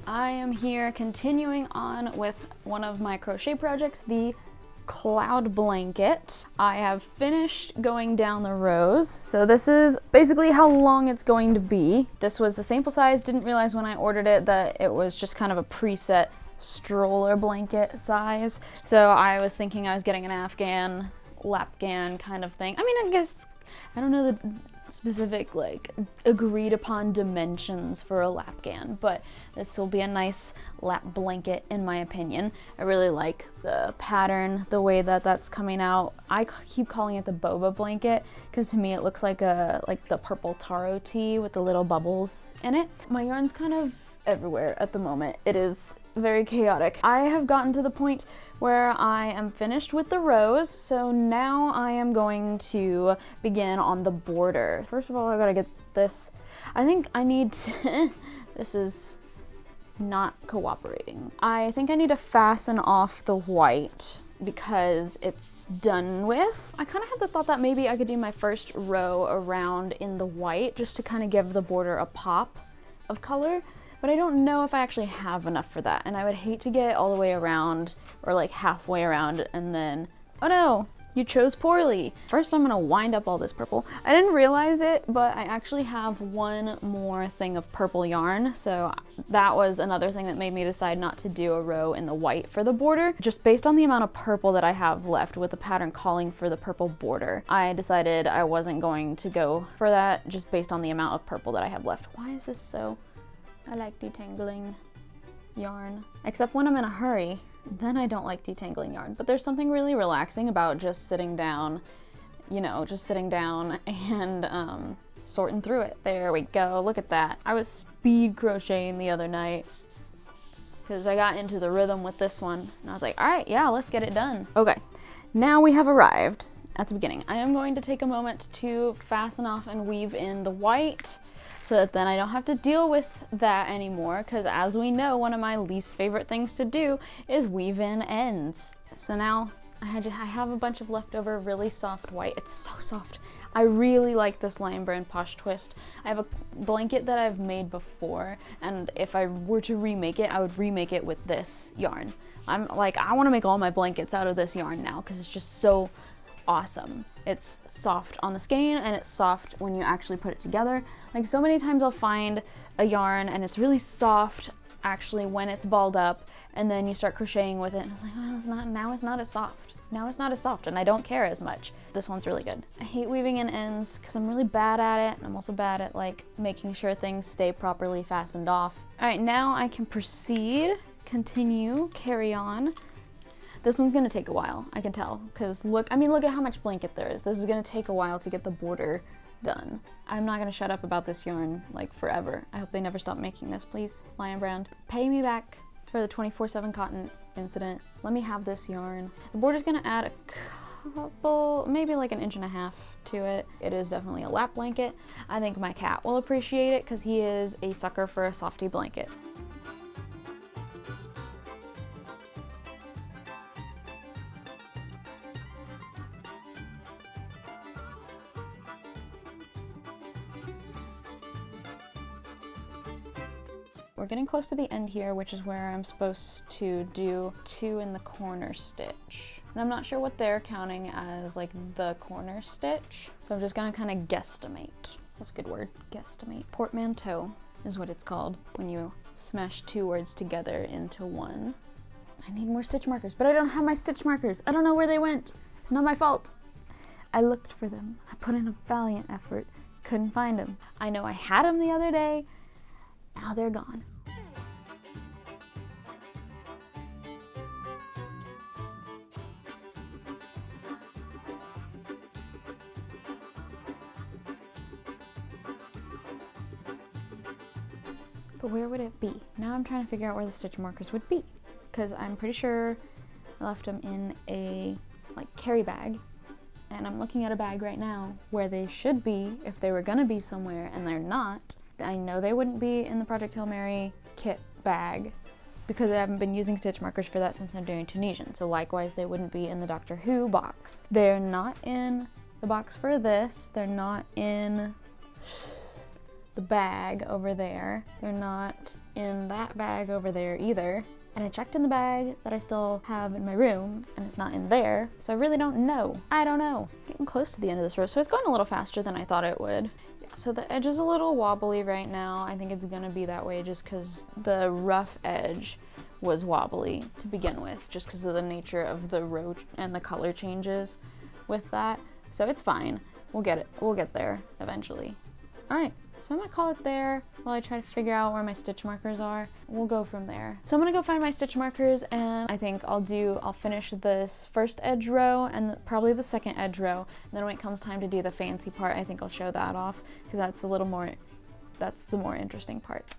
I am here continuing on with one of my crochet projects, the cloud blanket. I have finished going down the rows, so this is basically how long it's going to be. This was the sample size. Didn't realize when I ordered it that it was just kind of a preset stroller blanket size, so I was thinking I was getting an Afghan lapgan kind of thing. I mean, I guess I don't know the specific like agreed upon dimensions for a lapgan, but this will be a nice lap blanket in my opinion. I really like the pattern, the way that that's coming out. I keep calling it the boba blanket because to me it looks like the purple taro tea with the little bubbles in it. My yarn's kind of everywhere at the moment. It is very chaotic. I have gotten to the point where I am finished with the rows, so now I am going to begin on the border. First of all, I gotta get this. I think I need to, this is not cooperating. I think I need to fasten off the white because it's done with. I kind of had the thought that maybe I could do my first row around in the white just to kind of give the border a pop of color. But I don't know if I actually have enough for that, and I would hate to get all the way around or like halfway around and then, oh no, you chose poorly. First I'm gonna wind up all this purple. I didn't realize it, but I actually have one more thing of purple yarn, so that was another thing that made me decide not to do a row in the white for the border. Just based on the amount of purple that I have left with the pattern calling for the purple border, I decided I wasn't going to go for that just based on the amount of purple that I have left. Why is this so... I like detangling yarn, except when I'm in a hurry, then I don't like detangling yarn. But there's something really relaxing about just sitting down, you know, just sitting down and sorting through it. There we go, look at that. I was speed crocheting the other night because I got into the rhythm with this one and I was like, all right, yeah, let's get it done. Okay, now we have arrived at the beginning. I am going to take a moment to fasten off and weave in the white, so that then I don't have to deal with that anymore, because as we know, one of my least favorite things to do is weave in ends. So now I have a bunch of leftover really soft white. It's so soft. I really like this Lion Brand Posh twist. I have a blanket that I've made before, and if I were to remake it, I would remake it with this yarn. I'm like, I want to make all my blankets out of this yarn now because it's just so awesome. It's soft on the skein and it's soft when you actually put it together. Like so many times I'll find a yarn and it's really soft actually when it's balled up, and then you start crocheting with it and it's like, well, it's not, now it's not as soft. Now it's not as soft and I don't care as much. This one's really good. I hate weaving in ends because I'm really bad at it, and I'm also bad at like making sure things stay properly fastened off. All right, now I can proceed, continue, carry on. This one's gonna take a while, I can tell, because look at how much blanket there is. This is gonna take a while to get the border done. I'm not gonna shut up about this yarn like forever. I hope they never stop making this, please. Lion Brand, pay me back for the 24/7 cotton incident. Let me have this yarn. The border's gonna add a couple, maybe like 1.5 inches to it. It is definitely a lap blanket. I think my cat will appreciate it because he is a sucker for a softy blanket. We're getting close to the end here, which is where I'm supposed to do 2 in the corner stitch. And I'm not sure what they're counting as like the corner stitch, so I'm just gonna kind of guesstimate. That's a good word, guesstimate. Portmanteau is what it's called when you smash 2 words together into one. I need more stitch markers, but I don't have my stitch markers. I don't know where they went. It's not my fault. I looked for them. I put in a valiant effort. Couldn't find them. I know I had them the other day. Now they're gone. But where would it be? Now I'm trying to figure out where the stitch markers would be, because I'm pretty sure I left them in a like carry bag, and I'm looking at a bag right now where they should be if they were gonna be somewhere, and they're not. I know they wouldn't be in the Project Hail Mary kit bag because I haven't been using stitch markers for that since I'm doing Tunisian. So likewise, they wouldn't be in the Doctor Who box. They're not in the box for this. They're not in the bag over there. They're not in that bag over there either. And I checked in the bag that I still have in my room, and it's not in there, so I really don't know. I don't know. Getting close to the end of this row, so it's going a little faster than I thought it would. Yeah, so the edge is a little wobbly right now. I think it's gonna be that way just because the rough edge was wobbly to begin with, just because of the nature of the row and the color changes with that. So it's fine. We'll get it. We'll get there eventually. All right. So I'm gonna call it there while I try to figure out where my stitch markers are. We'll go from there. So I'm gonna go find my stitch markers, and I think I'll finish this first edge row and probably the second edge row. And then when it comes time to do the fancy part, I think I'll show that off because that's the more interesting part.